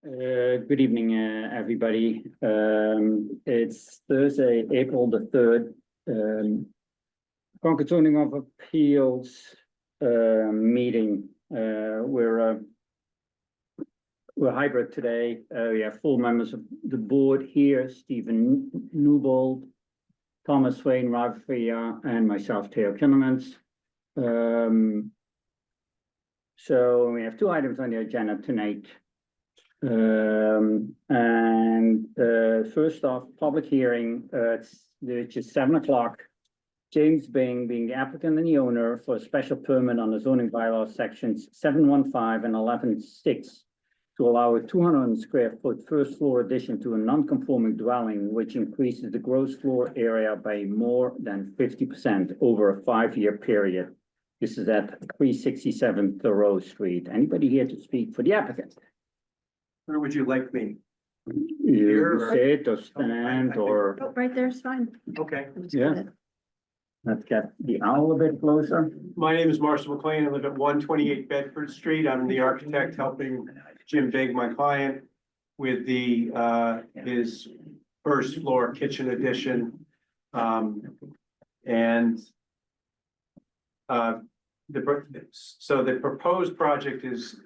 Good evening, everybody. It's Thursday, April the 3rd. Concord Zoning of Appeals meeting. We're hybrid today. We have full members of the board here: Stephen Newbold, Thomas Swain, Raghvia, and myself, Theo Kinnemans. So we have two items on the agenda tonight. First off, public hearing, which is 7 o'clock. James Bing, being the applicant and the owner for a special permit on the zoning bylaw sections 715 and 11.6 to allow a 200 square foot first floor addition to a non-conforming dwelling, which increases the gross floor area by more than 50% over a 5-year period. This is at 367 Thoreau Street. Anybody here to speak for the applicant? Where would you like me? You sit or stand or, Oh, right there's fine. Okay. yeah. Let's get the owl a bit closer. My name is Marshall McLean. I live at 128 Bedford Street. I'm the architect helping Jim Big, my client, with the his first floor kitchen addition. So the proposed project is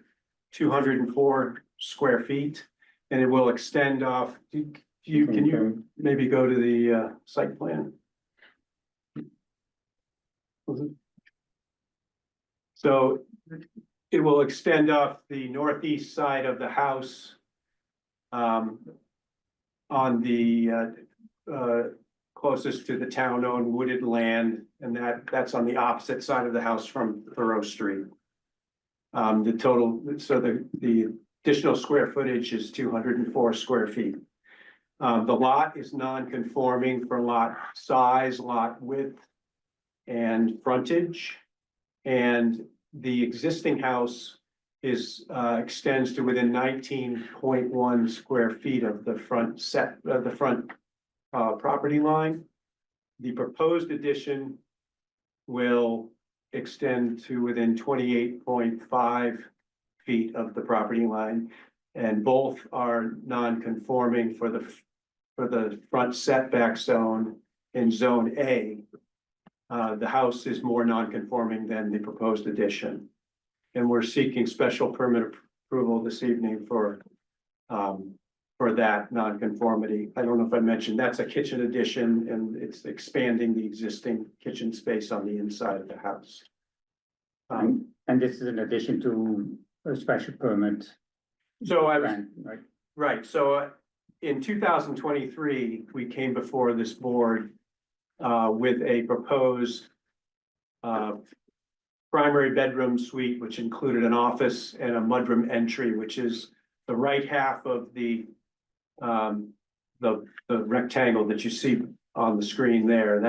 204 square feet, and it will extend off. Can you maybe go to the site plan? So it will extend off the northeast side of the house on the closest to the town-owned wooded land, and that's on the opposite side of the house from Thoreau Street. The total, so the additional square footage is 204 square feet. The lot is non-conforming for lot size, lot width, and frontage. And the existing house is extends to within 19.1 square feet of the front property line. The proposed addition will extend to within 28.5 feet of the property line, and both are non-conforming for the front setback zone in zone A. The house is more non-conforming than the proposed addition, and we're seeking special permit approval this evening for that non-conformity. I don't know if I mentioned that's a kitchen addition, and it's expanding the existing kitchen space on the inside of the house. And this is in addition to a special permit. So I was Right. right. So in 2023, we came before this board with a proposed primary bedroom suite, which included an office and a mudroom entry, which is the right half of the rectangle that you see on the screen there.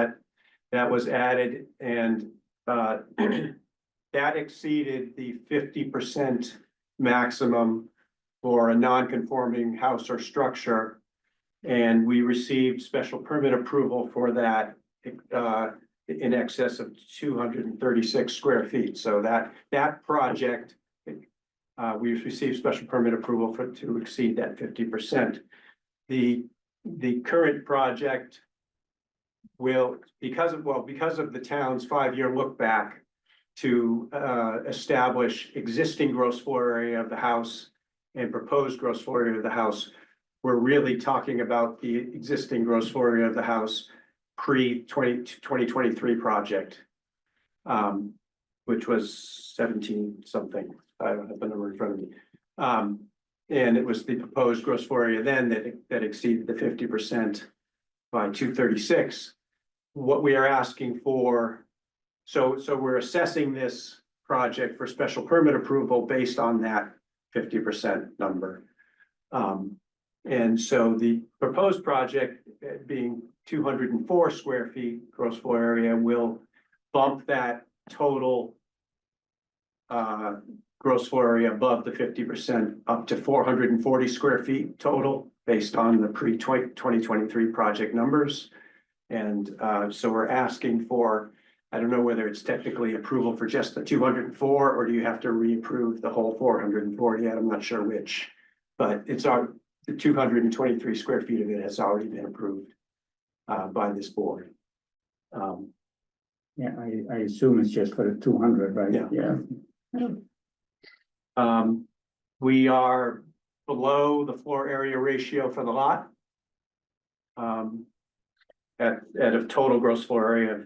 That was added, and that exceeded the 50% maximum for a non-conforming house or structure. And we received special permit approval for that in excess of 236 square feet. So that project, we received special permit approval to exceed that 50%. The current project will, because of the town's 5-year look back to establish existing gross floor area of the house and proposed gross floor area of the house, we're really talking about the existing gross floor area of the house pre-2023 project, which was 17 something. I don't have the number in front of me. And it was the proposed gross floor area then that exceeded the 50% by 236. What we are asking for, so we're assessing this project for special permit approval based on that 50% number. And so the proposed project, being 204 square feet gross floor area, will bump that total gross floor area above the 50% up to 440 square feet total based on the pre-2023 project numbers. And so we're asking for, I don't know whether it's technically approval for just the 204, or do you have to reapprove the whole 440? I'm not sure which. but the 223 square feet of it has already been approved by this board. Yeah, I assume it's just for the 200, right? Yeah. Yeah. We are below the floor area ratio for the lot. At a total gross floor area of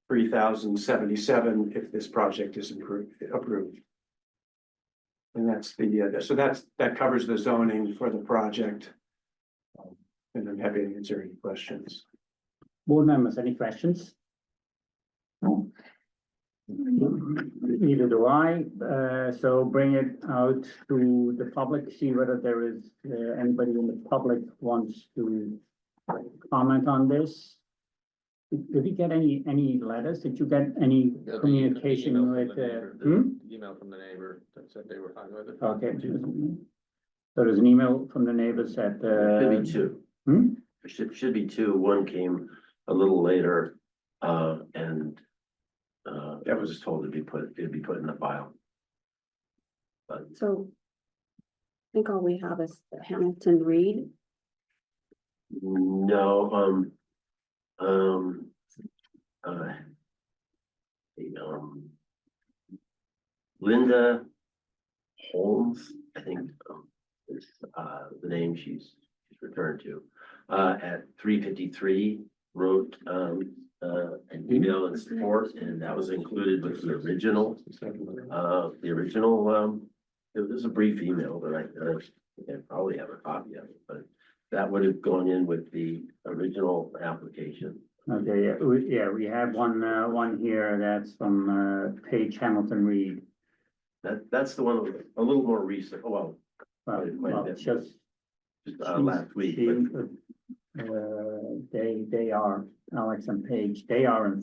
3,077 if this project is approved. And that's that covers the zoning for the project. And I'm happy to answer any questions. Board members, any questions? No. Neither do I, so bring it out to the public, see whether there is anybody in the public wants to comment on this. Did we get any letters? Did you get any communication with? Email from the neighbor that said they were fine with it. Okay. So there's an email from the neighbors that, Should be two. Hmm? Should be two. One came a little later, and it was told it'd be put in the file. But So I think all we have is the Hamilton Reed. no, Linda Holmes, I think, is the name she's returned to, at 353 wrote an email in support, and that was included with the original. It was a brief email, but I probably have a copy of it, but that would have gone in with the original application. okay, we have one here that's from Paige Hamilton Reed. That's the one with a little more recent, well, Well, it's just. last week, but They are, Alex and Paige, they are in,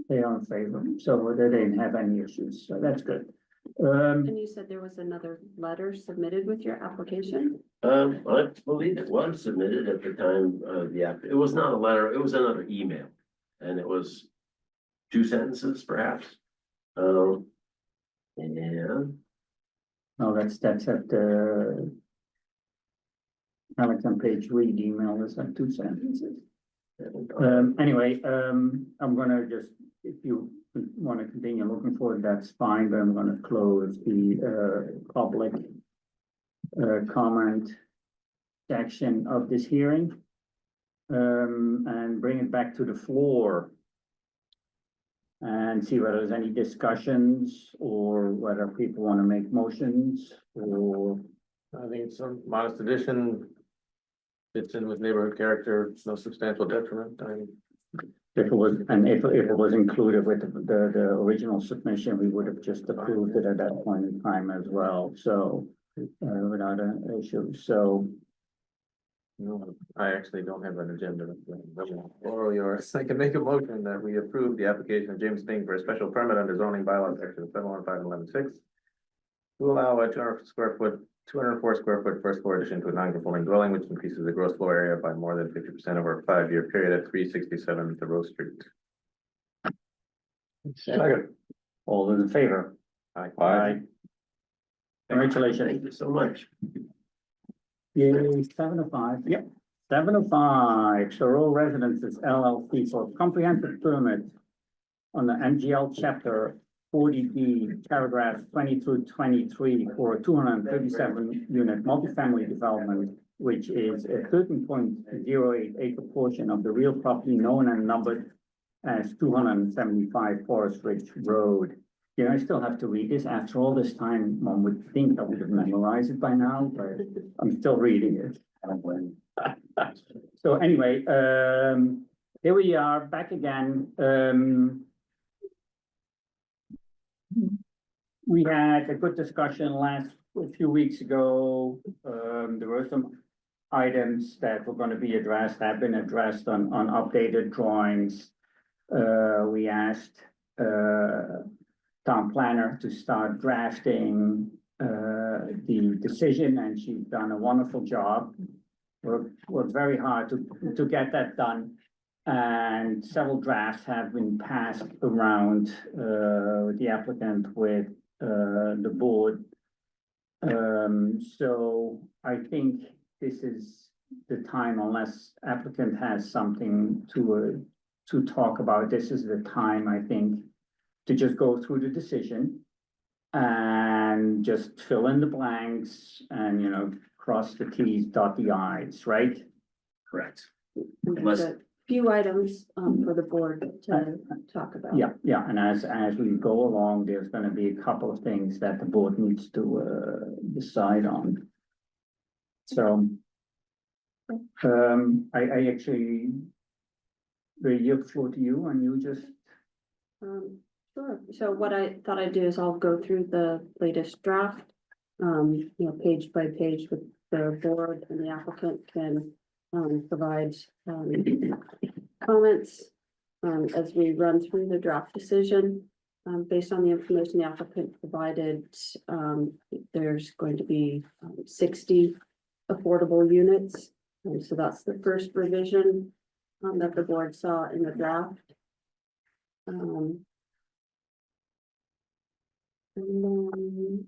they are in favor, so they didn't have any issues, so that's good. And you said there was another letter submitted with your application? I believe it was submitted at the time of the app. It was not a letter, it was another email. And it was 2 sentences perhaps. And no, that's at the Alex and Paige Reed email, is that 2 sentences? Anyway, I'm gonna just, if you want to continue looking for it, that's fine, but I'm gonna close the public comment section of this hearing. And bring it back to the floor. And see whether there's any discussions or whether people want to make motions or. I think some modest addition fits in with neighborhood character, no substantial detriment. If it was, and if it was included with the original submission, we would have just approved it at that point in time as well, so. Without an issue, so. No, I actually don't have an agenda. Or yours. I can make a motion that we approve the application of James Bing for a special permit under zoning bylaw section 715 and 11.6 to allow a 204 square foot first floor addition to a non-conforming dwelling, which increases the gross floor area by more than 50% over a 5-year period at 367 Thoreau Street. Second. All those in favor? Aye. Congratulations. thank you so much. Yay, 7:05, yep, 7:05, Thoreau Residences LLC for comprehensive permit on the MGL chapter 40B, paragraphs 20 through 23 for a 237 unit multifamily development, which is a 13.08 acre portion of the real property known and numbered as 275 Forest Ridge Road. Yeah, I still have to read this after all this time. One would think I would have memorized it by now, but I'm still reading it. So anyway, here we are back again. We had a good discussion a few weeks ago. There were some items that were going to be addressed, have been addressed on updated drawings. We asked town planner to start drafting the decision, and she's done a wonderful job. Worked very hard to get that done, and several drafts have been passed around the applicant with the board. So I think this is the time, unless applicant has something to talk about, this is the time, I think, to just go through the decision and just fill in the blanks and, you know, cross the Ts, dot the Is, right? Correct. And there's a few items, for the board to talk about. Yeah, and as we go along, there's gonna be a couple of things that the board needs to, decide on. So, I actually really yield floor to you, and you just, Sure. So what I thought I'd do is I'll go through the latest draft, you know, page by page with the board, and the applicant can, provide, comments, as we run through the draft decision. Based on the information the applicant provided, there's going to be 60 affordable units. And so that's the first revision, that the board saw in the draft. And then,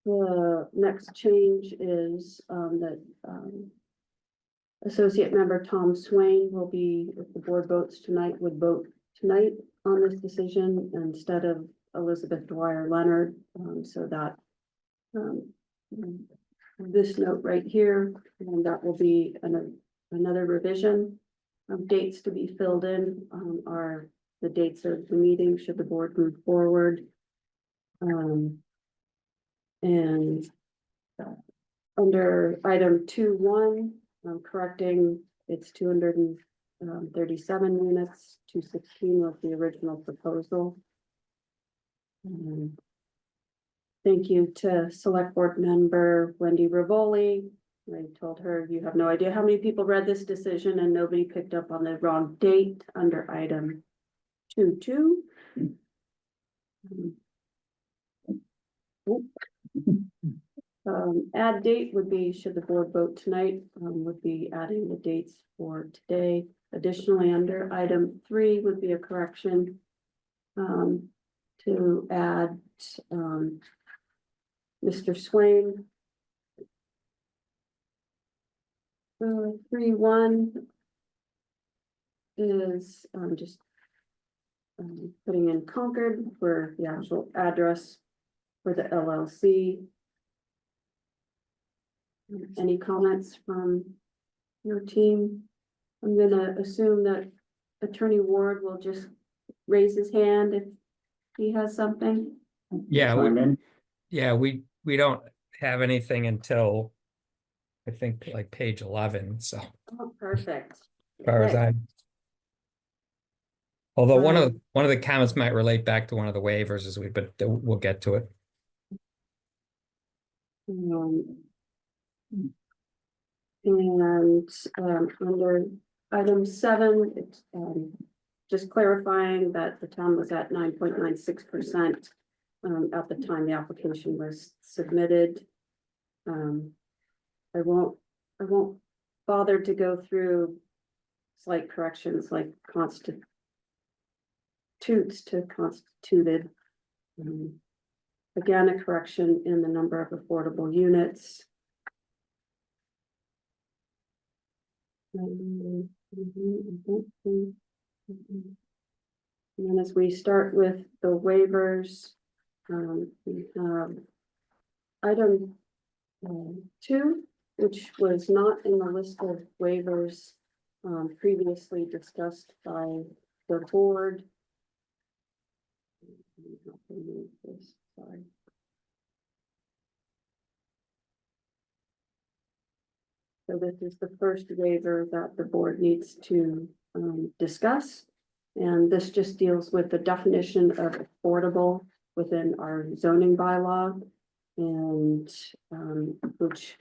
the next change is, that, Associate Member Tom Swain will be, if the board votes tonight, would vote tonight on this decision instead of Elizabeth Dwyer Leonard, so that, this note right here, and that will be another revision. Dates to be filled in, are the dates of the meeting, should the board move forward. And under item 2.1, I'm correcting, it's 237 units, 216 was the original proposal. Thank you to Select Board Member Wendy Rivoli. I told her, you have no idea how many people read this decision, and nobody picked up on the wrong date under item 2.2. Add date would be, should the board vote tonight, would be adding the dates for today. Additionally, under item 3 would be a correction, to add, Mr. Swain. 3.1 is, just, putting in Concord for the actual address for the LLC. Any comments from your team? I'm gonna assume that Attorney Ward will just raise his hand if he has something. Yeah, chime in. we don't have anything until I think like page 11, so Oh, perfect. as far as Okay. I'm. Although one Um, of the comments might relate back to one of the waivers but we'll get to it. And under item 7, it's just clarifying that the town was at 9.96% at the time the application was submitted. I won't bother to go through slight corrections like constitutes to constituted. Again, a correction in the number of affordable units. And then as we start with the waivers, we have item 2, which was not in the list of waivers previously discussed by the board. Sorry. So this is the first waiver that the board needs to discuss. And this just deals with the definition of affordable within our zoning bylaw. And which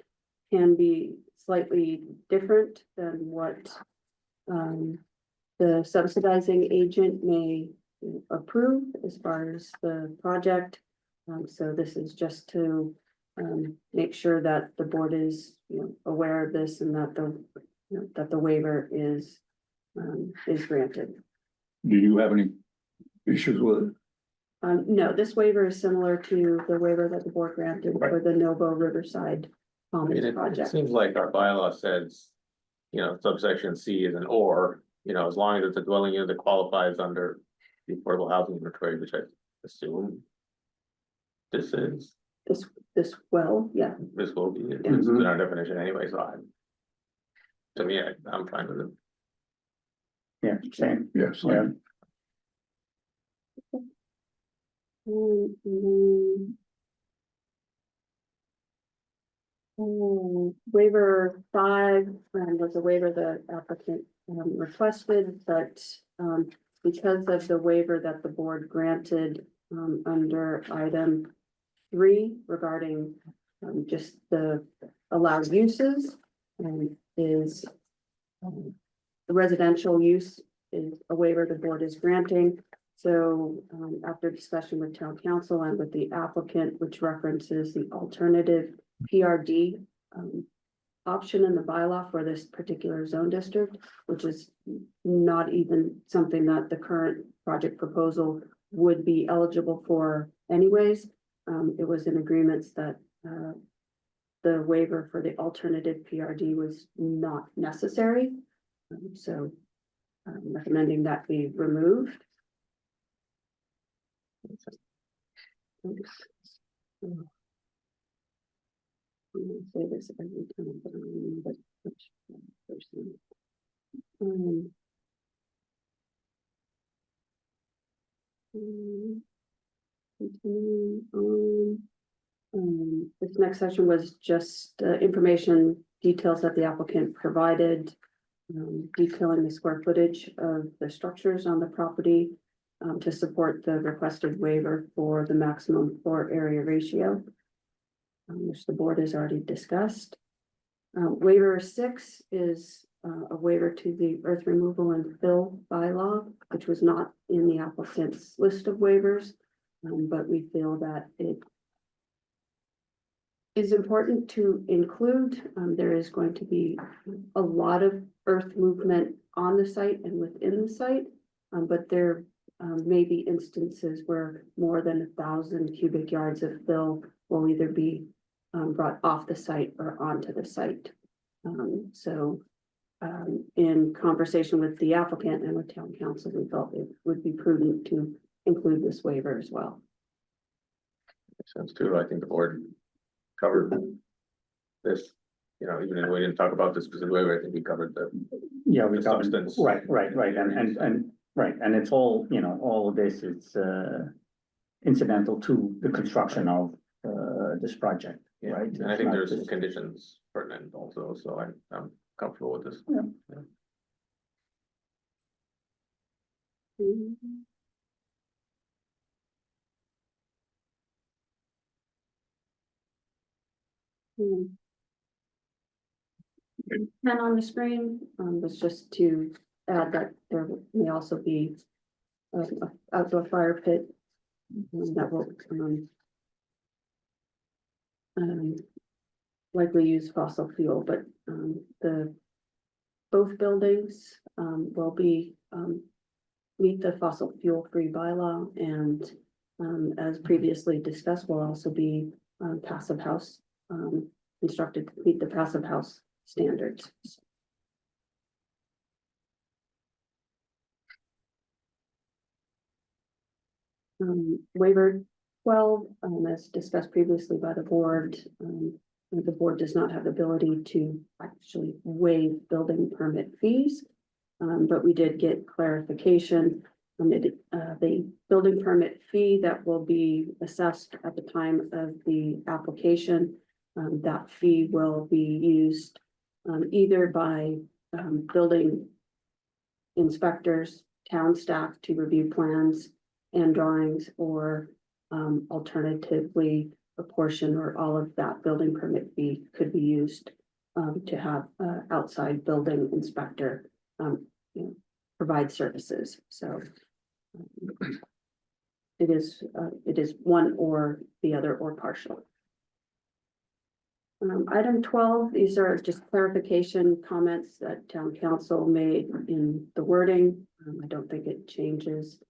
can be slightly different than what the subsidizing agent may approve as far as the project. So this is just to make sure that the board is, aware of this and that the waiver is granted. Do you have any issues with it? No, this waiver is similar to the waiver that the board granted for the Novo Riverside I mean, Commons it project. seems like our bylaw says, subsection C is an or, as long as it's a dwelling unit that qualifies under the affordable housing inventory, which I assume this is, This well, yeah, this will be, this is in our definition anyway, so to me, I'm fine with it. Yeah, same. Yes. Yeah. then, waiver 5 was a waiver the applicant requested, but because of the waiver that the board granted under item 3 regarding just the allowed uses is the residential use is a waiver the board is granting. So after discussion with town council and with the applicant, which references the alternative PRD option in the bylaw for this particular zone district, which is not even something that the current project proposal would be eligible for anyways. It was in agreements that the waiver for the alternative PRD was not necessary. So recommending that be removed. I'm gonna say this every time, but I don't remember which person. Continuing on, this next section was just information details that the applicant provided, detailing the square footage of the structures on the property to support the requested waiver for the maximum floor area ratio, which the board has already discussed. Waiver 6 is a waiver to the earth removal and fill bylaw, which was not in the applicant's list of waivers, but we feel that it is important to include. There is going to be a lot of earth movement on the site and within the site, but there may be instances where more than 1,000 cubic yards of fill will either be brought off the site or onto the site. In conversation with the applicant and with town council, we felt it would be prudent to include this waiver as well. Makes sense too. I think the board covered this, even if we didn't talk about this specific waiver, I think we covered the Yeah, we The covered, substance. right, and it's all, all of this is incidental to the construction of this project, Yeah, right? and I It's think not there's some just- conditions pertinent also, so I'm comfortable with this. And on the screen was just to add that there may also be a outdoor fire pit that will likely use fossil fuel, but both buildings will be meet the fossil fuel free bylaw, and as previously discussed, will also be passive house constructed to meet the passive house standards. Waiver 12, as discussed previously by the board, the board does not have the ability to actually waive building permit fees. But we did get clarification. The building permit fee that will be assessed at the time of the application, that fee will be used either by building inspectors, town staff to review plans and drawings, or alternatively, a portion or all of that building permit fee could be used to have outside building inspector provide services. So it is one or the other or partial. Item 12, these are just clarification comments that town council made in the wording. I don't think it changes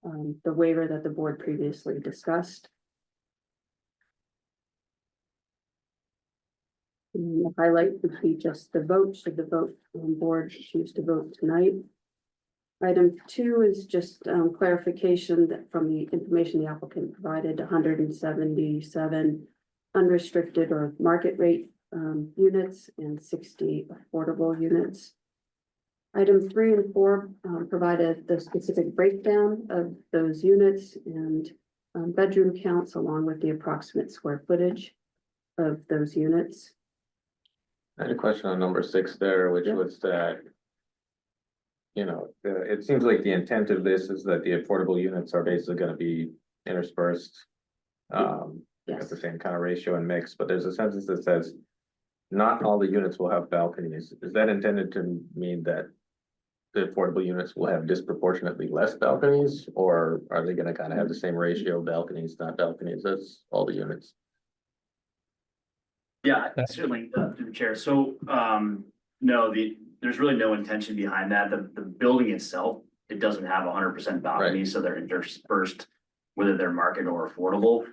the waiver that the board previously discussed. And the highlight would be just the vote, should the board choose to vote tonight. Item 2 is just clarification that from the information the applicant provided, 177 unrestricted or market rate units and 60 affordable units. Item 3 and 4 provided the specific breakdown of those units and bedroom counts along with the approximate square footage of those units. I had a question on number 6 there, which Yeah. was that. It seems like the intent of this is that the affordable units are basically gonna be interspersed. At Yes, the same kind of ratio and mix, but there's a sentence that says. Not all the units will have balconies. Is that intended to mean that? The affordable units will have disproportionately less balconies, or are they gonna kind of have the same ratio of balconies, not balconies, as all the units? Yeah, That's- certainly, through the chair. So, no, there's really no intention behind that. The building itself, it doesn't have 100% balconies, so they're interspersed, whether they're market or affordable.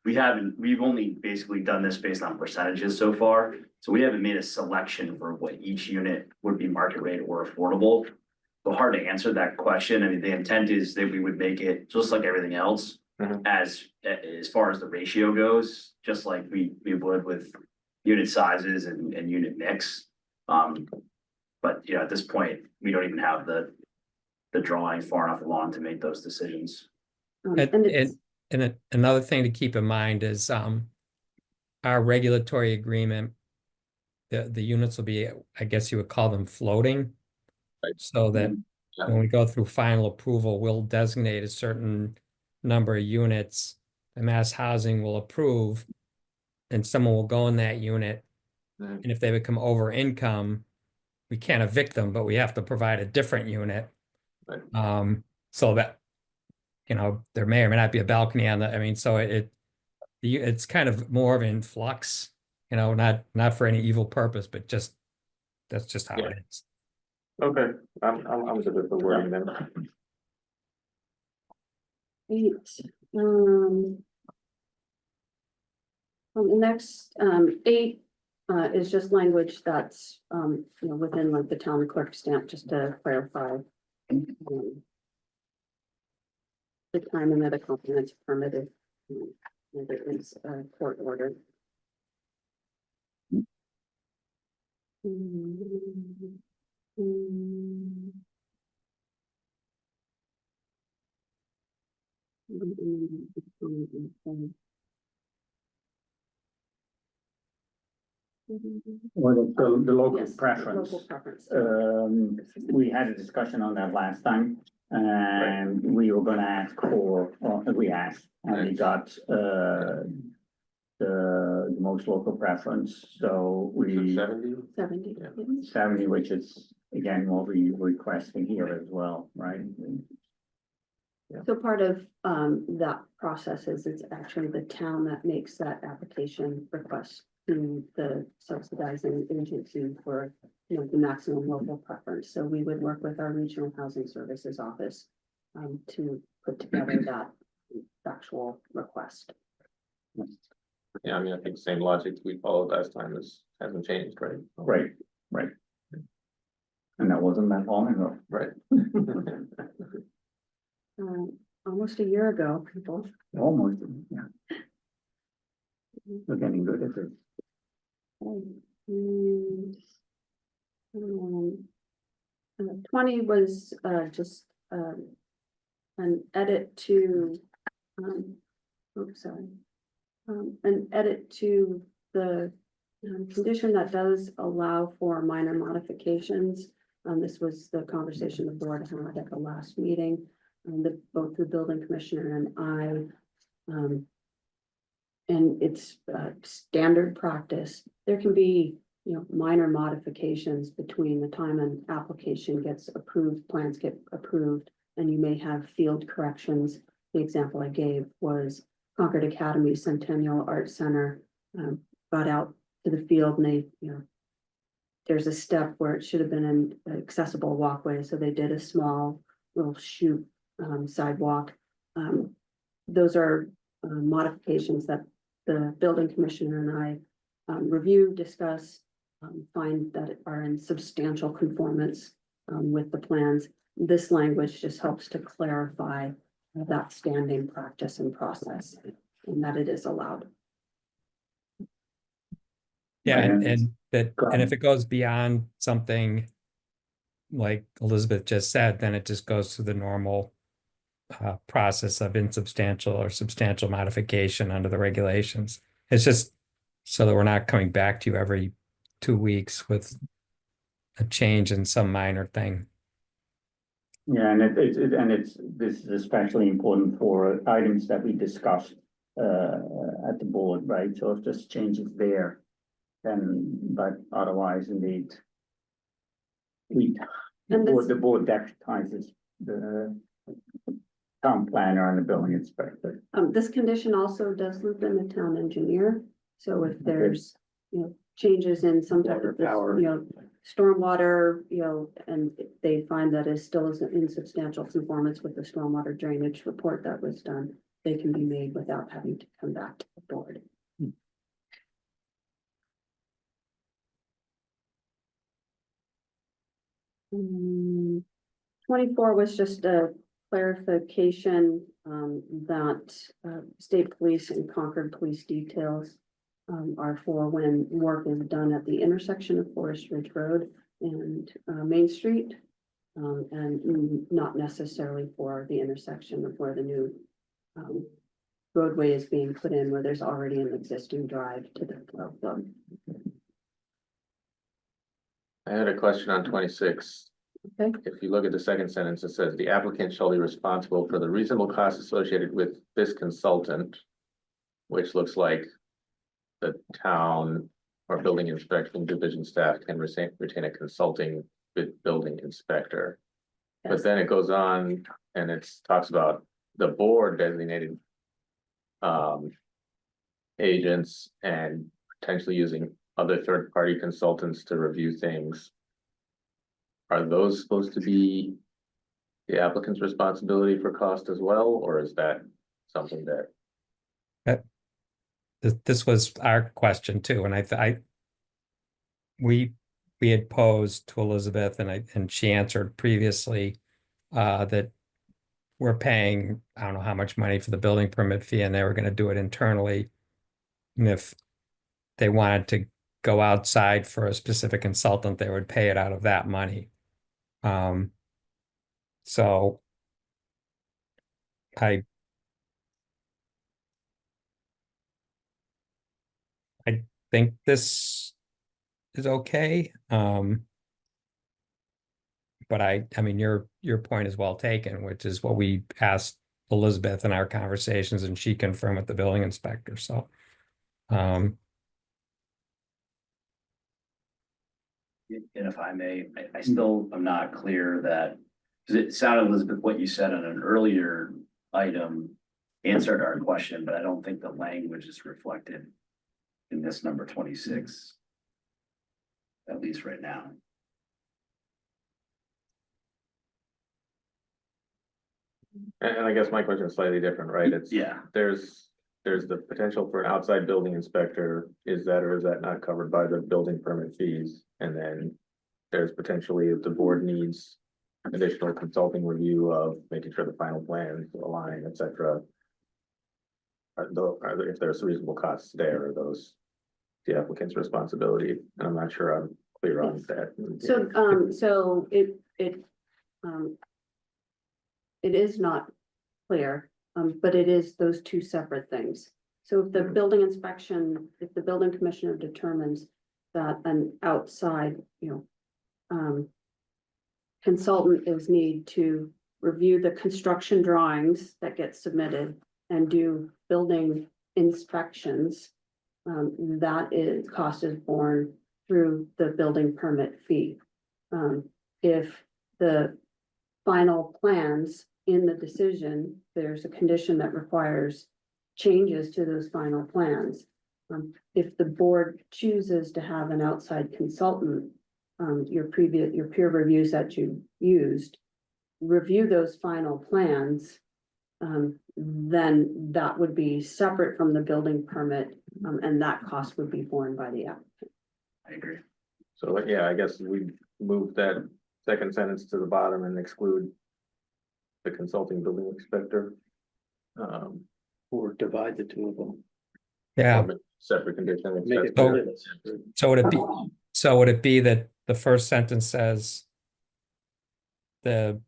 We've only basically done this based on percentages so far. So we haven't made a selection for what each unit would be market rate or affordable. So hard to answer that question. I mean, the intent is that we would make it just like everything else. Mhm. As far as the ratio goes, just like we would with unit sizes and unit mix. But at this point, we don't even have the drawing far enough along to make those decisions. and And, it's, another thing to keep in mind is, our regulatory agreement. The units will be, I guess you would call them floating. Right. So that Yeah. when we go through final approval, we'll designate a certain number of units. The Mass Housing will approve. And someone will go in that unit. Mhm. And if they become over income, we can't evict them, but we have to provide a different unit. Right. So that, there may or may not be a balcony on so it's kind of more of an flux, not for any evil purpose, but that's just how it is. Okay, I'm good with the wording then. 8. Well, the next, 8, is just language that's, within like the town clerk stamp, just to clarify. The time and that a comprehensive permitted, there is a court order. Well, the local Yes, preference. Local preference. We had a discussion on that last time, and we were gonna ask for, or we asked, and we got, the most local preference, so we, 70? 70. Yeah. 70, which is, again, what we requesting here as well, right? So part of that process is it's actually the town that makes that application request to the subsidizing agency for, the maximum local preference. So we would work with our regional housing services office to put together that actual request. Yeah, I think the same logic we followed last time hasn't changed, right? Right. And that wasn't that long ago. Right. Almost a year ago, people. Almost, yeah. We're getting good at it. And, 20 was just an edit to, an edit to the condition that does allow for minor modifications. This was the conversation the board had at the last meeting, both the building commissioner and I. And it's standard practice. There can be, minor modifications between the time an application gets approved, plans get approved, and you may have field corrections. The example I gave was Concord Academy Centennial Art Center got out to the field and they, there's a step where it should have been an accessible walkway, so they did a small little chute sidewalk. Those are modifications that the building commissioner and I review, discuss, find that are in substantial conformance with the plans. This language just helps to clarify that standing practice and process, and that it is allowed. Yeah, Right, and that, Go and if ahead. it goes beyond something like Elizabeth just said, then it just goes through the normal process of insubstantial or substantial modification under the regulations. It's just so that we're not coming back to you every 2 weeks with a change in some minor thing. Yeah, and this is especially important for items that we discussed at the board, right? So if there's changes there, then, but otherwise indeed. And this- The board deputizes the town planner and the building inspector. This condition also does loop in the town engineer, so if there's, changes in some type of, this, Power. stormwater, and they find that it still is in substantial conformance with the stormwater drainage report that was done, they can be made without having to come back to the board. Mm, 24 was just a clarification, that, state police and Concord police details are for when work is done at the intersection of Forest Ridge Road and, Main Street. And not necessarily for the intersection of where the new, roadway is being put in, where there's already an existing drive to the club. I had a question on 26. Okay. If you look at the second sentence, it says the applicant shall be responsible for the reasonable costs associated with this consultant, which looks like the town or building inspection division staff can retain a consulting building inspector. But Yes. then it goes on and it talks about the board designated agents and potentially using other third-party consultants to review things. Are those supposed to be the applicant's responsibility for cost as well, or is that something that? This was our question too, and we had posed to Elizabeth and she answered previously that we're paying, I don't know how much money for the building permit fee, and they were gonna do it internally. And if they wanted to go outside for a specific consultant, they would pay it out of that money. So I think this is okay. But I mean, your point is well taken, which is what we asked Elizabeth in our conversations, and she confirmed with the building inspector, so. And if I may, I still am not clear that, because it sounded, Elizabeth, what you said on an earlier item answered our question, but I don't think the language is reflected in this number 26. At least right now. And I guess my question is slightly different, right? It's, Yeah. there's the potential for an outside building inspector. Is that or is that not covered by the building permit fees? And then there's potentially, if the board needs additional consulting review of making sure the final plans align, et cetera. If there's reasonable costs there, are those the applicant's responsibility? And I'm not sure I'm clear on that. So it is not clear, but it is those two separate things. So if the building inspection, if the building commissioner determines that an outside, consultant is need to review the construction drawings that get submitted and do building inspections, that is, cost is borne through the building permit fee. If the final plans in the decision, there's a condition that requires changes to those final plans. If the board chooses to have an outside consultant, your peer reviews that you used review those final plans, then that would be separate from the building permit, and that cost would be borne by the applicant. I agree. So like, yeah, I guess we move that second sentence to the bottom and exclude the consulting building inspector. Or divide the two of them. Yeah, or Separate condition. Make it So- clear. so would it be that the first sentence says the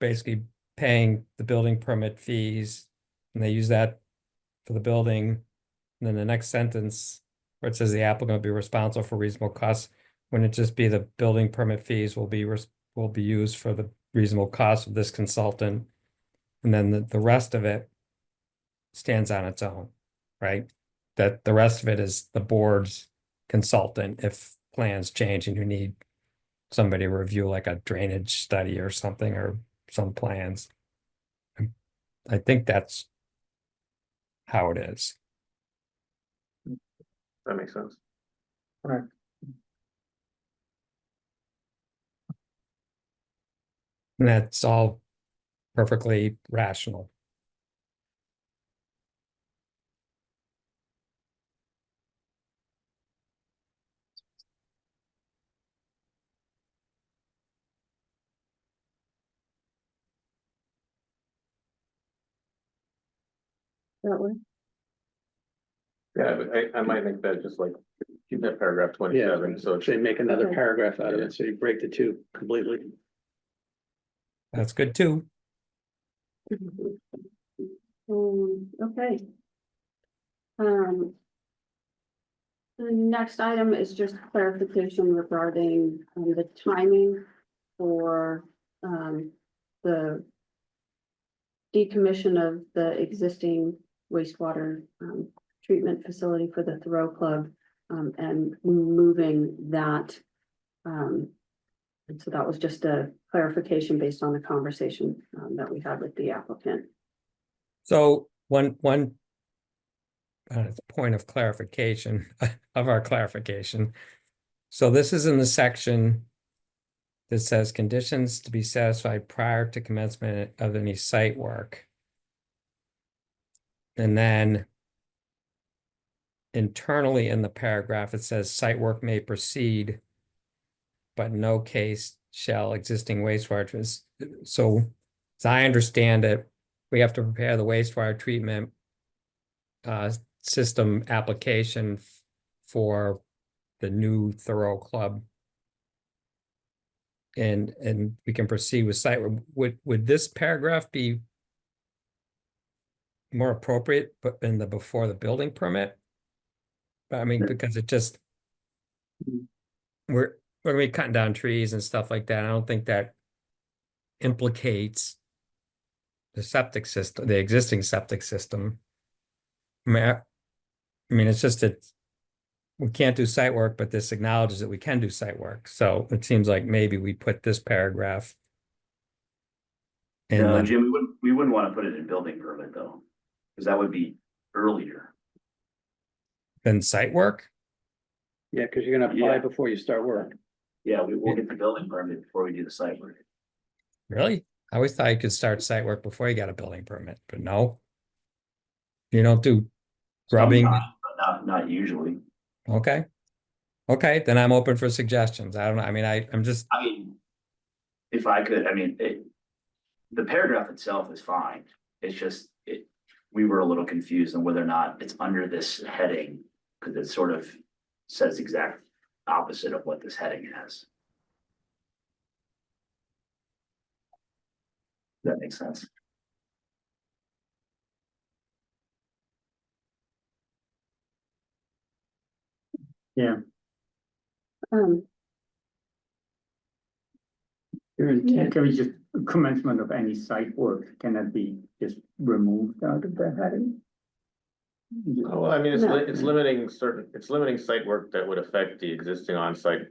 basically paying the building permit fees, and they use that for the building. And then the next sentence where it says the applicant will be responsible for reasonable costs, wouldn't it just be the building permit fees will be used for the reasonable cost of this consultant? And then the rest of it stands on its own, right? That the rest of it is the board's consultant if plans change and you need somebody to review like a drainage study or something or some plans. I think that's how it is. That makes sense. And that's all perfectly rational. That way. Yeah, but I might make that just like, keep that paragraph Yeah, 27, so so they make another Okay. paragraph out of it, so you break the two completely. That's good too. Okay. The next item is just clarification regarding the timing for the decommission of the existing wastewater treatment facility for the Thoreau Club, and moving that. And so that was just a clarification based on the conversation that we had with the applicant. So one point of clarification of our clarification. So this is in the section that says conditions to be satisfied prior to commencement of any site work. And then internally in the paragraph, it says site work may proceed, but in no case shall existing wastewater. So as I understand it, we have to prepare the wastewater treatment system application for the new Thoreau Club. And we can proceed with site. Would this paragraph be more appropriate, but in the before the building permit? But I mean, because it just we're gonna be cutting down trees and stuff like that. I don't think that implicates the septic system, the existing septic system. I mean, it's just that we can't do site work, but this acknowledges that we can do site work. So it seems like maybe we put this paragraph in No, the, Jim, we wouldn't want to put it in building permit though, because that would be earlier. in site work. Yeah, because you're gonna apply Yeah. before you start work. Yeah, we will get the building permit before we do the site work. Really? I always thought you could start site work before you got a building permit, but no. You don't do grubbing. Sometimes, but not usually. Okay. Okay, then I'm open for suggestions. I don't know. I mean, I'm just, I mean, if I could, I mean, the paragraph itself is fine. It's just, we were a little confused on whether or not it's under this heading, because it sort of says exact opposite of what this heading has. That makes sense. Yeah, Um, Your intent, can we just, commencement of any site work, can that be just removed out of the heading? Oh, well, I mean, No. it's limiting site work that would affect the existing on-site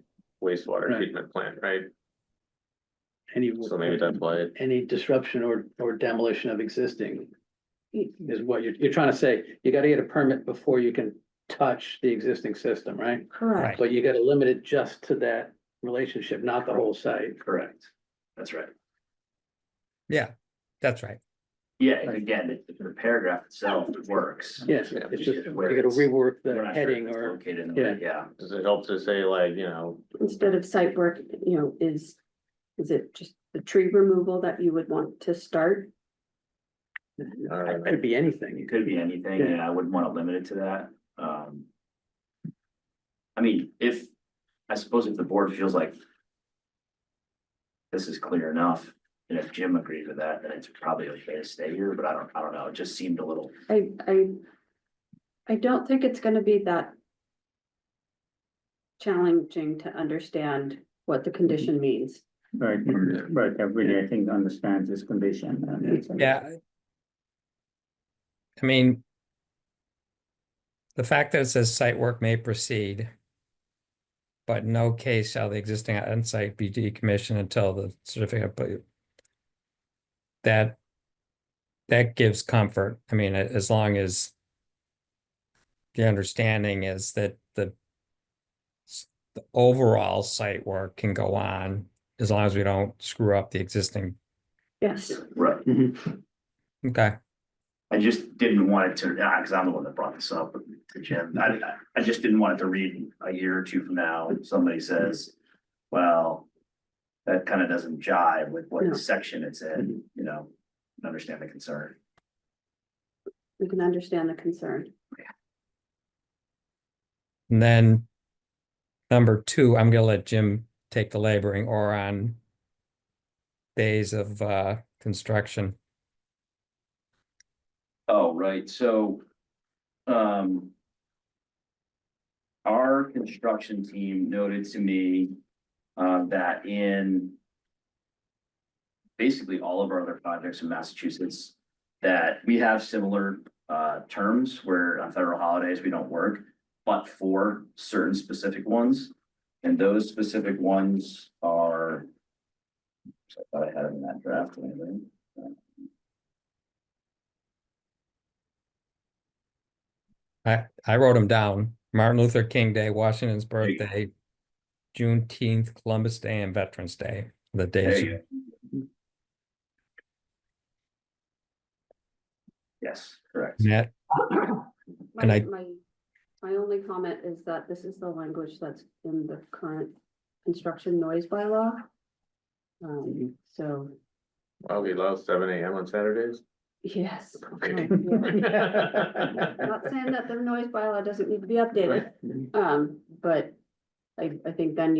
wastewater Right. treatment plant, right? any. So maybe that's why it, Any disruption or demolition of existing is what you're trying to say. You gotta get a permit before you can touch the existing system, right? correct. But you gotta limit it just to that relationship, not the whole site. Correct. That's right. Yeah, that's right. Yeah, and again, the paragraph itself works. Yes, Yeah, it's just, where you gotta it's- rework We're the not sure if heading it's or, located in yeah. the, yeah. Does it help to say like, you know, Instead of site work, is it just the tree removal that you would want to start? it could be anything. It could be anything, Yeah. and I wouldn't want to limit it to that. I mean, I suppose if the board feels like this is clear enough, and if Jim agrees with that, then it's probably okay to stay here, but I don't know, it just seemed a little. I don't think it's gonna be that challenging to understand what the condition means. Right, right, everybody, I think, understands this condition. And it's- Yeah. I mean. The fact that it says site work may proceed. But in no case shall the existing on-site be decommissioned until the certificate, but. That gives comfort. I mean, as long as. The understanding is that the overall site work can go on as long as we don't screw up the existing. Yes, Right. Okay, I just didn't want it to, because I'm the one that brought this up to Jim. I just didn't want it to read a year or two from now, somebody says, well. That kind of doesn't jive with No. what section it's in, understand the concern. we can understand the concern. and then. Number 2, I'm gonna let Jim take the laboring or on. Days of construction. Oh, right, so. Our construction team noted to me, that in. Basically all of our other projects in Massachusetts, that we have similar, terms where on federal holidays we don't work. But for certain specific ones, and those specific ones are. So I thought I had it in that draft. I wrote them down. Martin Luther King Day, Washington's There you go. birthday. Juneteenth, Columbus Day, and Veterans Day, the There days. you go. Yes, correct. Net, And I- My only comment is that this is the language that's in the current construction noise bylaw. So, well, we allow 7 AM on Saturdays? yes. Okay. Yeah. Not saying that the noise bylaw doesn't need to be updated, but I think then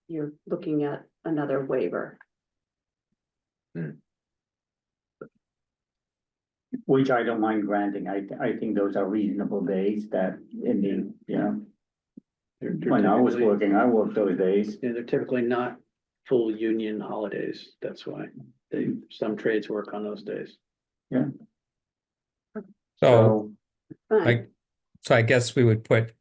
you're looking at another waiver. Which I don't mind granting. I think those are reasonable days that in the, They're when I was typically- working, I worked those days. Yeah, they're typically not full union holidays, that's why some trades work on those days. so, Fine. so I guess we would put.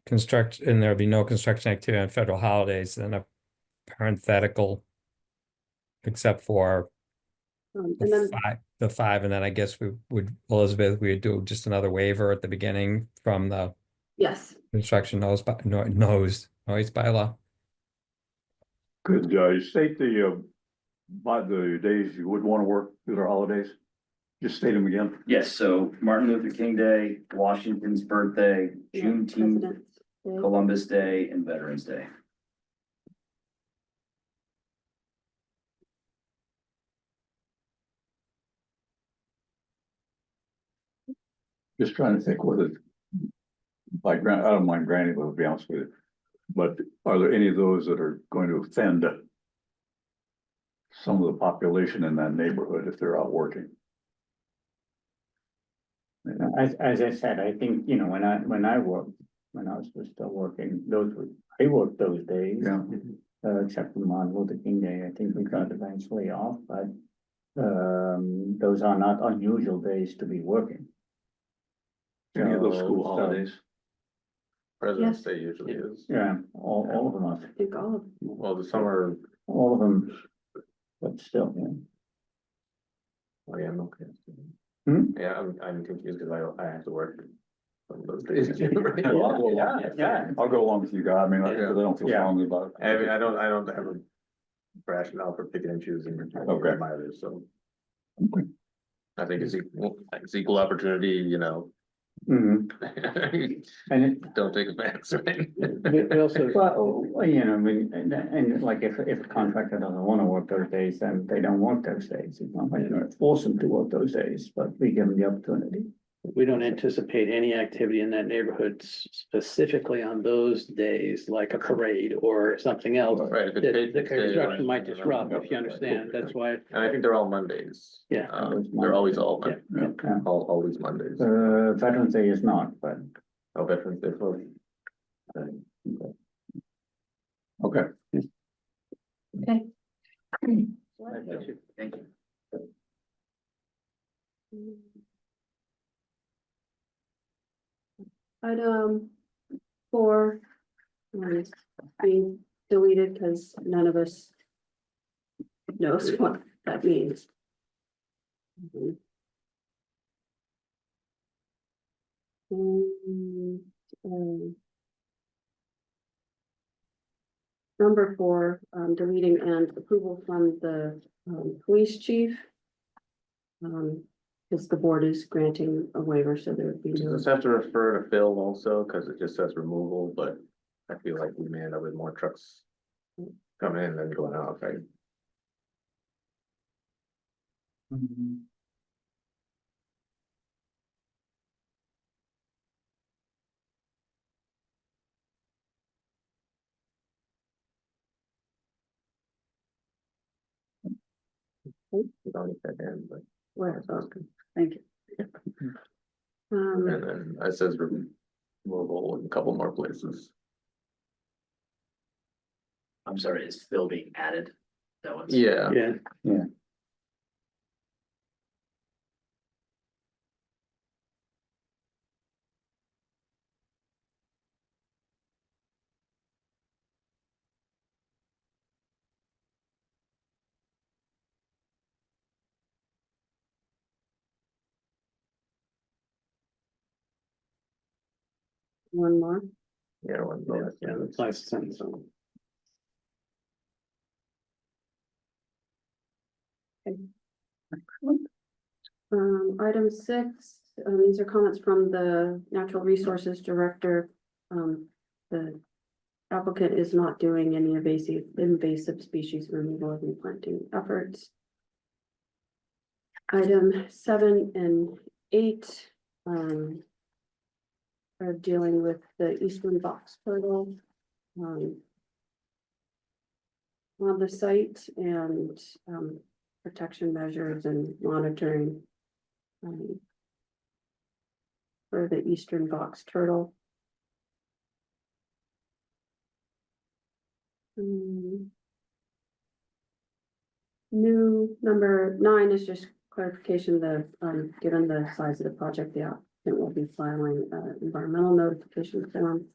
Construct, and there'll be no construction activity on federal holidays, then a parenthetical. Except for And then, the five, and then I guess we would, Elizabeth, we would do just another waiver at the beginning from the yes, construction noise bylaw. Could you state by the days you would want to work through their holidays? Just state them again. Yes, so Martin Luther King Day, Washington's birthday, yeah, Juneteenth, President's Day. Columbus Day, and Veterans Day. Just trying to think whether. I don't mind granting, but to be honest with you. But are there any of those that are going to offend? Some of the population in that neighborhood if they're out working? As I said, I think, when I worked, when I was still working, I worked those days. Yeah. Except for Martin Luther King Day, I think we got eventually off, but. Those are not unusual days to be working. Any of those So- school so- holidays? President's Yes. Day usually is, Yeah, all of them are, I think all of, well, the summer, all of them, but still, yeah. oh yeah, I'm okay. Hmm? Yeah, I'm confused because I have to work. on those days. Yeah, yeah. I'll go along with you guys. I mean, Yeah. because I don't feel Yeah. strongly about it. I mean, I don't have a rationale for picking and choosing. Okay. Mileage, so Okay. I think it's equal opportunity, you know. Mhm. And it, Don't take offense, right? We also, well, you know, I mean, and like if a contractor doesn't wanna work those days, then they don't work those days. It's not like you're gonna force them to work those days, but we give them the opportunity. we don't anticipate any activity in that neighborhood specifically on those days, like a parade or something else. Right, if it's That paid the sick day, construction might right. disrupt, if you understand, that's why, And I think they're all Mondays. Yeah. They're always all, yeah, yeah. Yeah. always Mondays. Veterans Day is not, but Oh, Veterans Day, well, Okay. Okay. Thank you. Item 4 is being deleted because none of us knows what that means. Mm, Number 4, deleting and approval from the police chief. Because the board is granting a waiver, so there would be does no. this have to refer to Phil also, cause it just says removal, but I feel like we may end up with more trucks coming in than going out, right? You don't need that in, but. Where, okay, thank you. And then it says removal in a couple more places. I'm sorry, is Phil being added? That one's. Yeah, Yeah, one more. yeah, one. yeah, that's last sentence. Item 6, these are comments from the Natural Resources Director. The applicant is not doing any invasive species removal and replanting efforts. Item 7 and 8, are dealing with the eastern box turtle. On the site and, protection measures and monitoring. For the eastern box turtle. New number 9 is just clarification that, given the size of the project, the applicant will be filing, environmental notification form.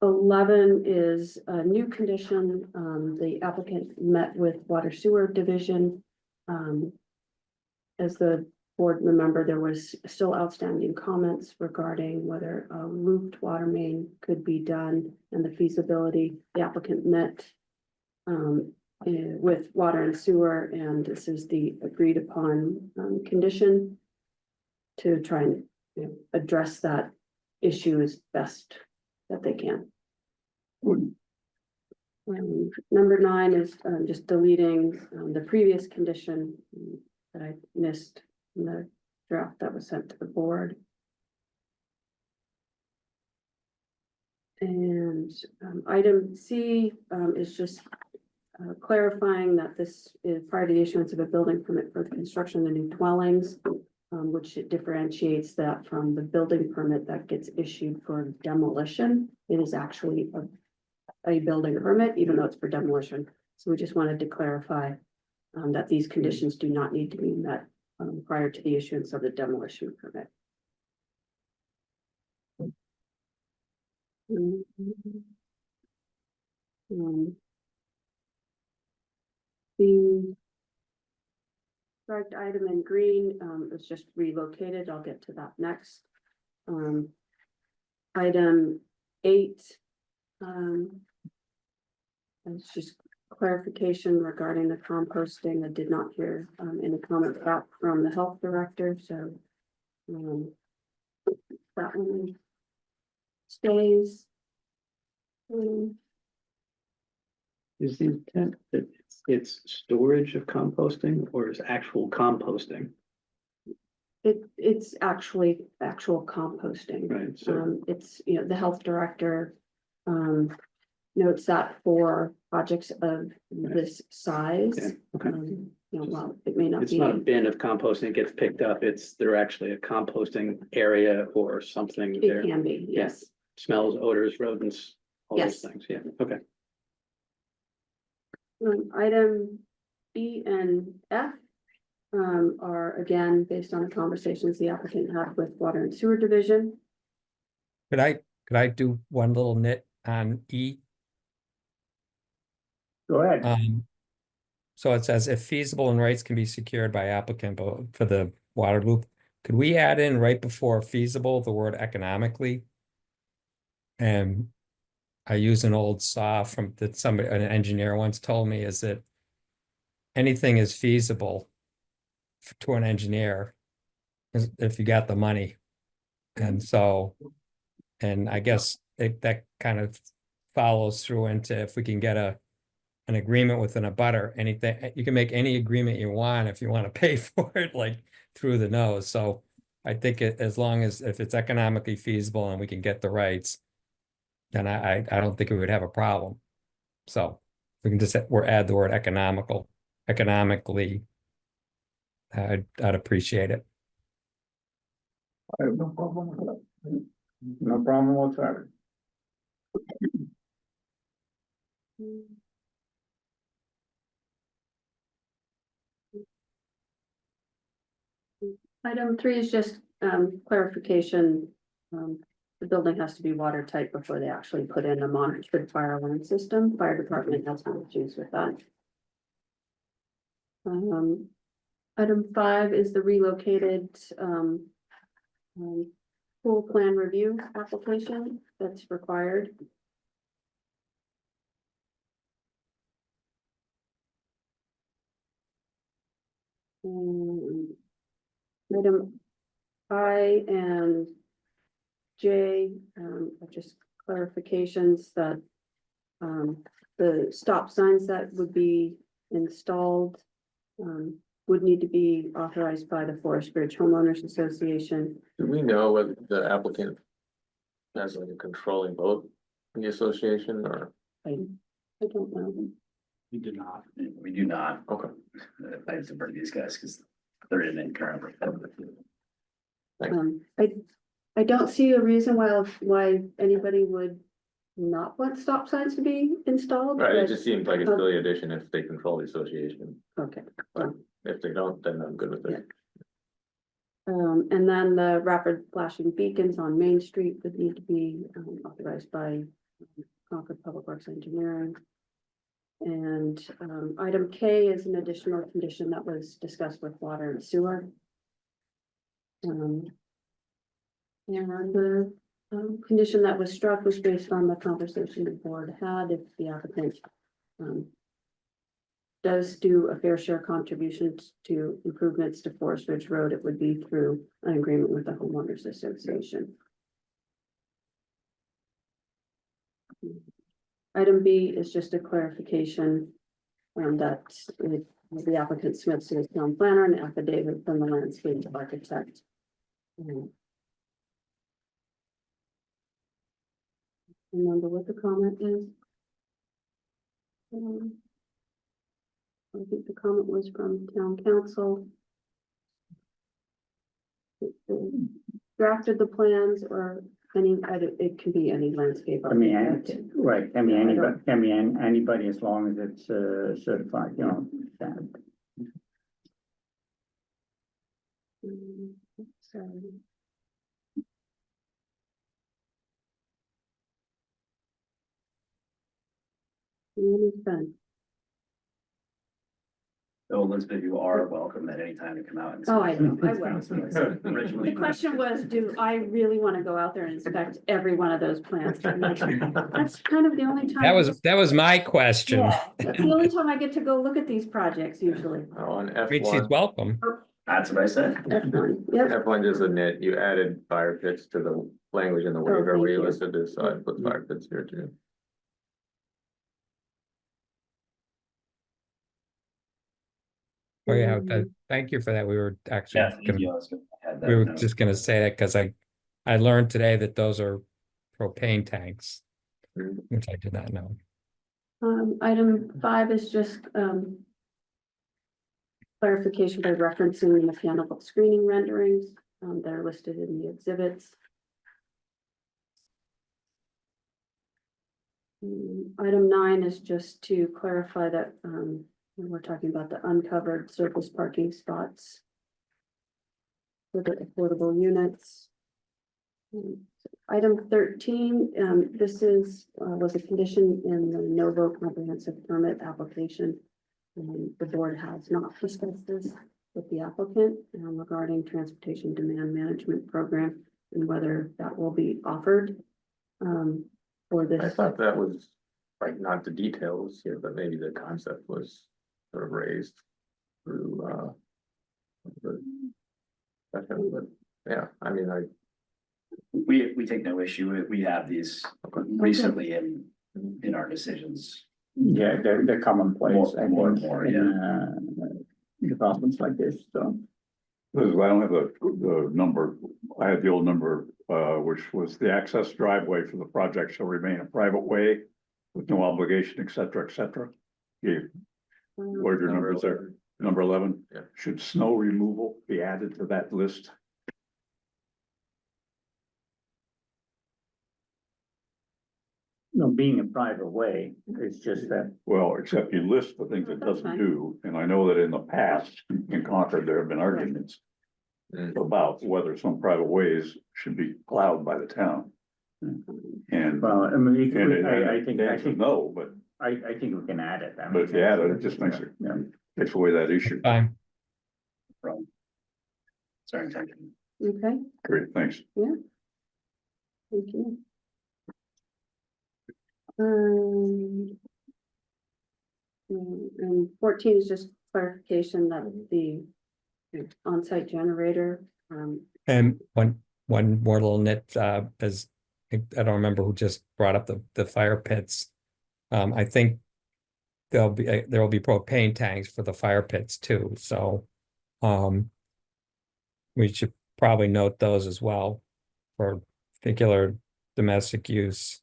11 is a new condition. The applicant met with Water Sewer Division. As the board remember, there was still outstanding comments regarding whether a looped water main could be done and the feasibility. The applicant met with Water and Sewer, and this is the agreed upon condition to try and address that issue as best that they can. Number 9 is just deleting the previous condition that I missed in the draft that was sent to the board. And item C is just clarifying that this is prior to the issuance of a building permit for the construction of the new dwellings, which it differentiates that from the building permit that gets issued for demolition. It is actually a building permit, even though it's for demolition. So we just wanted to clarify that these conditions do not need to be met prior to the issuance of the demolition permit. The striped item in green is just relocated. I'll get to that next. Item 8 It's just clarification regarding the composting. I did not hear any comment back from the health director, so. That one stays. Is the intent that it's storage of composting or is actual composting, It's actually actual composting. right? So, It's, the health director, notes that for projects of this size. yeah, okay. Well, it may not It's be. not a bin of composting that gets picked up. They're actually a composting area or something It there. can be, Yeah. yes. Smells, odors, rodents, all those Yes. things. Yeah, okay. Item B and F are again based on the conversations the applicant had with Water and Sewer Division. Could I do one little nit on E? Go ahead. So it says if feasible and rights can be secured by applicant for the water loop, could we add in right before feasible, the word economically? And I use an old saw from that somebody, an engineer once told me is that anything is feasible to an engineer if you got the money. And so, and I guess that kind of follows through into if we can get an agreement with an abutter, anything, you can make any agreement you want if you want to pay for it, like through the nose. So I think as long as if it's economically feasible and we can get the rights, then I don't think we would have a problem. So we can just add the word economically. I'd appreciate it. I have no problem with that. No problem whatsoever. Item 3 is just clarification. The building has to be watertight before they actually put in a monitored fire alarm system. Fire department has no issues with that. Item 5 is the relocated pool plan review application that's required. Item I and J are just clarifications that the stop signs that would be installed would need to be authorized by the Forest Bridge Homeowners Association. Do we know whether the applicant has like a controlling vote in the association or? I don't know. We do not. We do not. Okay. I have to bring these guys because they're in currently. I don't see a reason why anybody would not want stop signs to be installed. Right, it but- just seems like a silly addition if they control the association. Okay. If they don't, then I'm good with it. And then the rapid flashing beacons on Main Street would need to be authorized by Concord Public Works Engineering. And item K is an additional condition that was discussed with Water and Sewer. And the condition that was struck was based on the conversation the board had. If the applicant does do a fair share contribution to improvements to Forest Ridge Road, it would be through an agreement with the homeowners association. Item B is just a clarification that the applicant submits to his town planner an affidavit from the landscape architect. Remember what the comment is? I think the comment was from town council. Drafted the plans or any, it can be any landscape. I mean, architect. right, I mean, anybody as long as it's certified, that. Sorry. It's done. So Elizabeth, you are welcome at any time to come out and. Oh, I know, I will. Originally. The question was, do I really want to go out there and inspect every one of those plants? I'm like, that's kind of the only time. That was my question. Yeah, that's the only time I get to go look at these projects usually. Oh, on I mean, she's F1, welcome. That's what I said. That's fine, yep. F1 just a nit, you added fire pits to the language in the waiver thank where you you. listed this, so I put fire pits here too. Oh, yeah, thank you for that. We were actually, Yeah, thank you. I was gonna add that we were note. just gonna say that because I learned today that those are propane tanks, Mhm. which I did not know. Item 5 is just, clarification by referencing the mechanical screening renderings, that are listed in the exhibits. Item 9 is just to clarify that, when we're talking about the uncovered surface parking spots for the affordable units. Item 13, this was a condition in the Novo comprehensive permit application. The board has not discussed this with the applicant, regarding transportation demand management program and whether that will be offered, for I this. thought that was, like, not the details here, but maybe the concept was sort of raised through, the session, but, yeah, I mean, We take no issue. We have these recently in our decisions. Yeah, they're commonplace, I More and think, more, in departments like this, so. Liz, I don't have the number, I had the old number, which was the access driveway for the project shall remain a private way with no obligation, et cetera, et cetera. Yeah, what are your Number numbers there? 11. Number 11? Yeah. Should snow removal be added to that list? No, being a private way, it's just that, Well, except you list the things it That's doesn't fine. do, and I know that in the past, in Concord, there have been arguments Mm. about whether some private ways should be plowed by the town. And, well, I mean, and I think, the answer is no, but I think we can add it. I But mean, if you add it, it just makes it, Yeah. takes away that issue. Fine. It's our intention. Okay, Great, thanks. thank you. And 14 is just clarification that the on-site generator, And one more little nit, as I don't remember who just brought up the fire pits. I think there will be propane tanks for the fire pits too, so. We should probably note those as well for particular domestic use.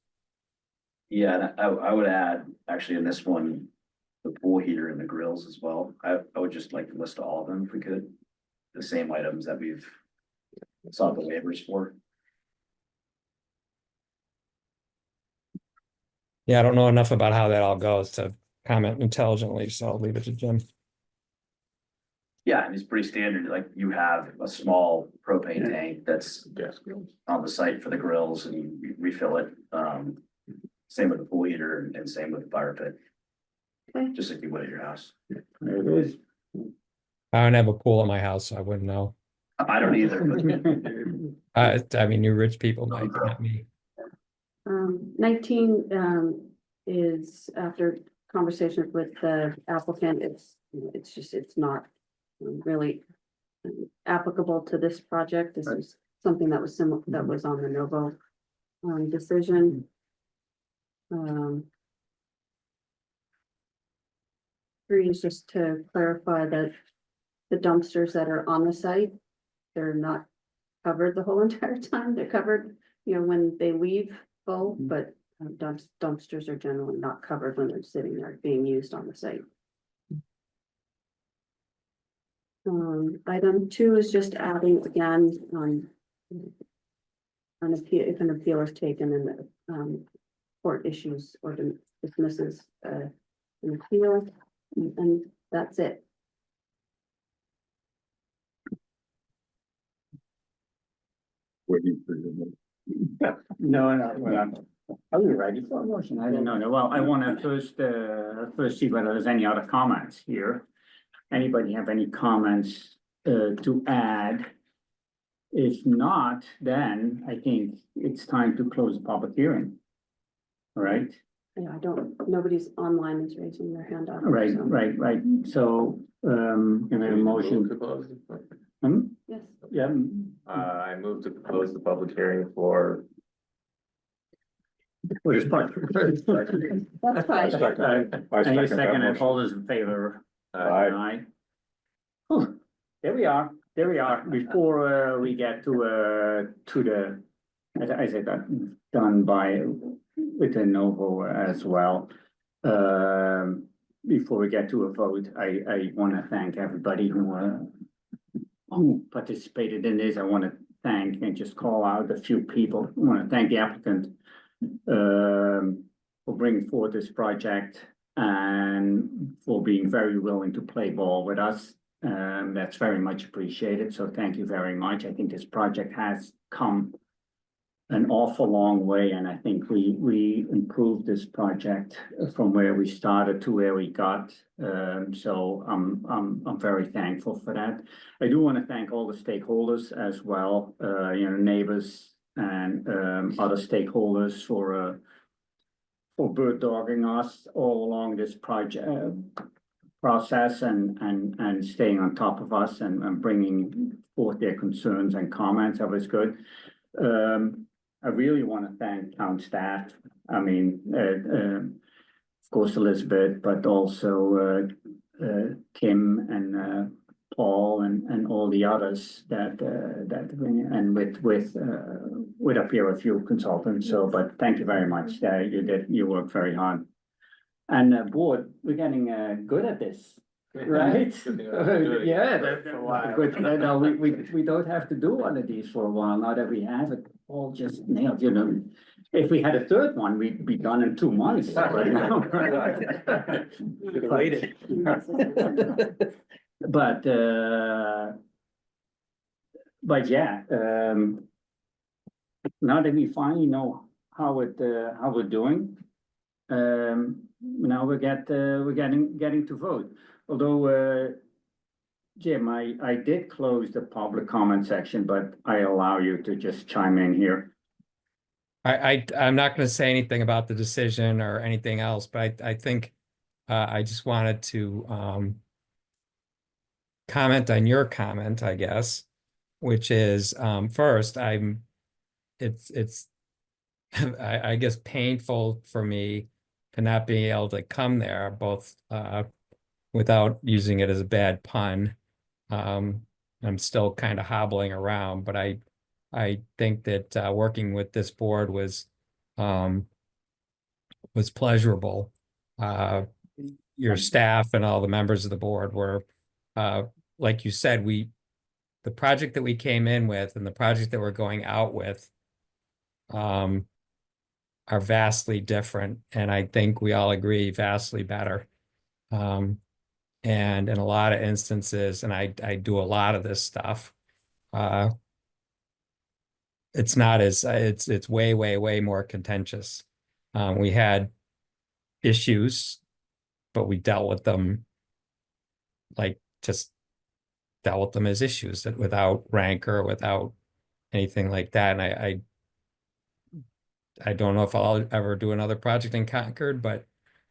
Yeah, and I would add, actually, in this one, the pool heater and the grills as well. I would just like to list all of them if we could. The same items that we've sought the waivers for. Yeah, I don't know enough about how that all goes to comment intelligently, so I'll leave it to Jim. Yeah, and it's pretty standard, like you have a small propane tank that's Gas grills. on the site for the grills and you refill it. Same with the pool heater and same with the fire pit. Okay. Just like you would at your house. There it is. I don't have a pool at my house, so I wouldn't know. I don't either, but I mean, you rich people might, but not me. 19 is after conversations with the applicant, it's not really applicable to this project. This is something that was similar, that was on the Novo decision. 3 is just to clarify that the dumpsters that are on the site, they're not covered the whole entire time. They're covered, when they leave full, but dumpsters are generally not covered when they're sitting there being used on the site. Item 2 is just adding again, an appeal, if an appeal is taken and the court issues or dismisses an appeal, and that's it. Waiting for you. No, we're not. Are we ready for a motion? I don't know. Well, I want to first see whether there's any other comments here. anybody have any comments to add? If not, then I think it's time to close the public hearing. All right, Yeah, nobody's online is raising their hand up. right, so- right. So, can I have a motion? To close? Hmm? Yes, Yeah, I move to close the public hearing for. which part? that's fine. I Any second that second, and motion. all those in favor? Aye. Aye. Whew, there we are, before we get to the, I said that done by with the Novo as well. Before we get to a vote, I wanna thank everybody who participated in this. I wanna thank and just call out a few people. I wanna thank the applicant for bringing forward this project and for being very willing to play ball with us. That's very much appreciated. So thank you very much. I think this project has come an awful long way, and I think we improved this project from where we started to where we got. So I'm very thankful for that. I do want to thank all the stakeholders as well, neighbors and other stakeholders for bird dogging us all along this project process and staying on top of us and bringing forth their concerns and comments. That was good. I really want to thank town staff. I mean, of course, Elizabeth, but also Kim and Paul and all the others that and with up here a few consultants. So, but thank you very much. You worked very hard. And board, we're getting good at this. Right? Yeah, good. No, we don't have to do one of these for a while, now that we have it all just nailed, If we had a third one, we'd be done in 2 months. Waited. But yeah, now that we finally know how we're doing, now we're getting to vote. Although, Jim, I did close the public comment section, but I allow you to just chime in here. I'm not going to say anything about the decision or anything else, but I think I just wanted to comment on your comment, I guess, which is first, it's I guess painful for me to not be able to come there, both without using it as a bad pun. I'm still kind of hobbling around, but I think that working with this board was pleasurable. Your staff and all the members of the board were, like you said, the project that we came in with and the project that we're going out with are vastly different, and I think we all agree vastly better. And in a lot of instances, and I do a lot of this stuff, it's not as it's way more contentious. We had issues, but we dealt with them just dealt with them as issues without rancor, without anything like that. And I don't know if I'll ever do another project in Concord, but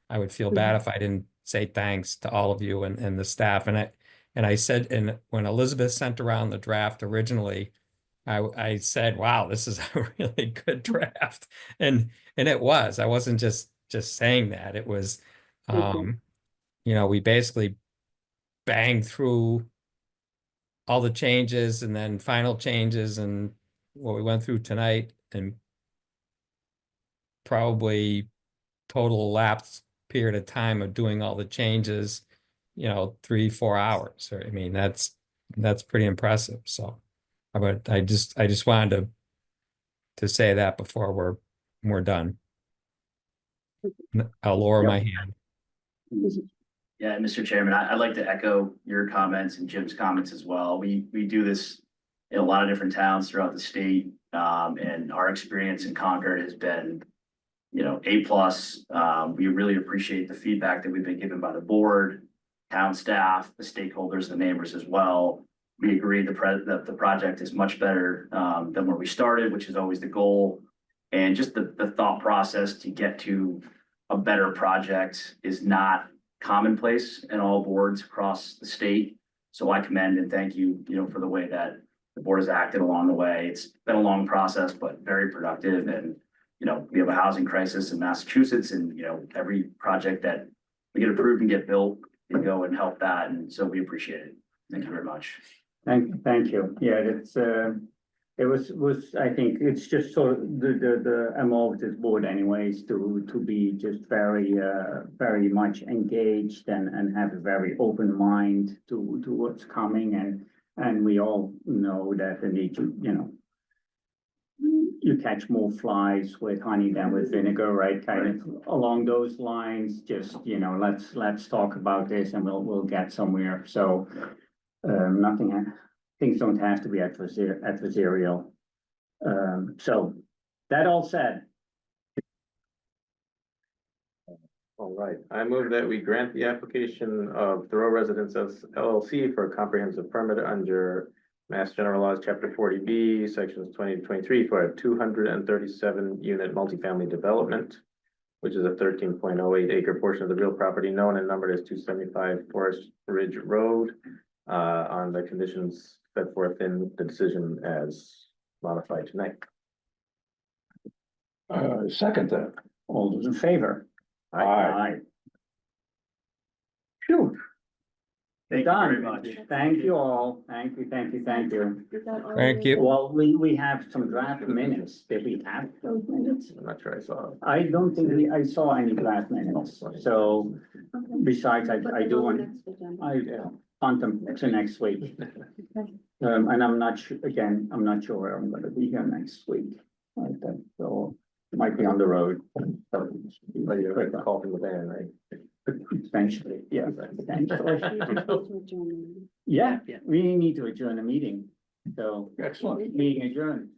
I would feel bad if I didn't say thanks to all of you and the staff. And I said, and when Elizabeth sent around the draft originally, I said, wow, this is a really good draft. And it was. I wasn't just saying that. It was we basically banged through all the changes and then final changes and what we went through tonight, and probably total elapsed period of time of doing all the changes, 3-4 hours. I mean, that's pretty impressive. So, but I just wanted to say that before we're done. I'll lower my hand. Yeah, Mr. Chairman, I'd like to echo your comments and Jim's comments as well. We do this in a lot of different towns throughout the state, and our experience in Concord has been, A+. We really appreciate the feedback that we've been given by the board. town staff, the stakeholders, the neighbors as well. We agreed that the project is much better than where we started, which is always the goal. And just the thought process to get to a better project is not commonplace in all boards across the state. So I commend and thank you, for the way that the board has acted along the way. It's been a long process, but very productive. And, we have a housing crisis in Massachusetts, and, every project that we get approved and get built can go and help that. And so we appreciate it. Thank you very much. Thank you. Yeah, it's, it was, I think it's just sort of the MO of this board anyways, to be just very much engaged and have a very open mind to what's coming, and we all know that the need to, you catch more flies with honey than with vinegar, right? Kind of along those lines, just, let's talk about this and we'll get somewhere. So things don't have to be adversarial. So that all said, All right, I move that we grant the application of Thoreau Residences LLC for a comprehensive permit under Mass General Laws, Chapter 40B, Sections 20 to 23 for a 237 unit multifamily development, which is a 13.08 acre portion of the real property known and numbered as 275 Forest Ridge Road, on the conditions set forth in the decision as modified tonight. Second that. all those in favor? Aye. Phew. Thank you very Done. much. Thank you all. Thank you. Is that all Thank we- you. Well, we have some draft minutes. Did we have those minutes? I'm not sure I saw it. I don't think I saw any draft minutes. So Okay. besides, Put I them do on want, the next agenda. I punt them to next week. Okay. And I'm not sure, again, I'm not sure where I'm gonna be here next week. Like that, so might be on the road. So, But you're right, the call from the band, right? Potentially, yeah, potentially. To adjourn. Yeah, Yeah. we need to adjourn the meeting. So Excellent. meeting adjourned.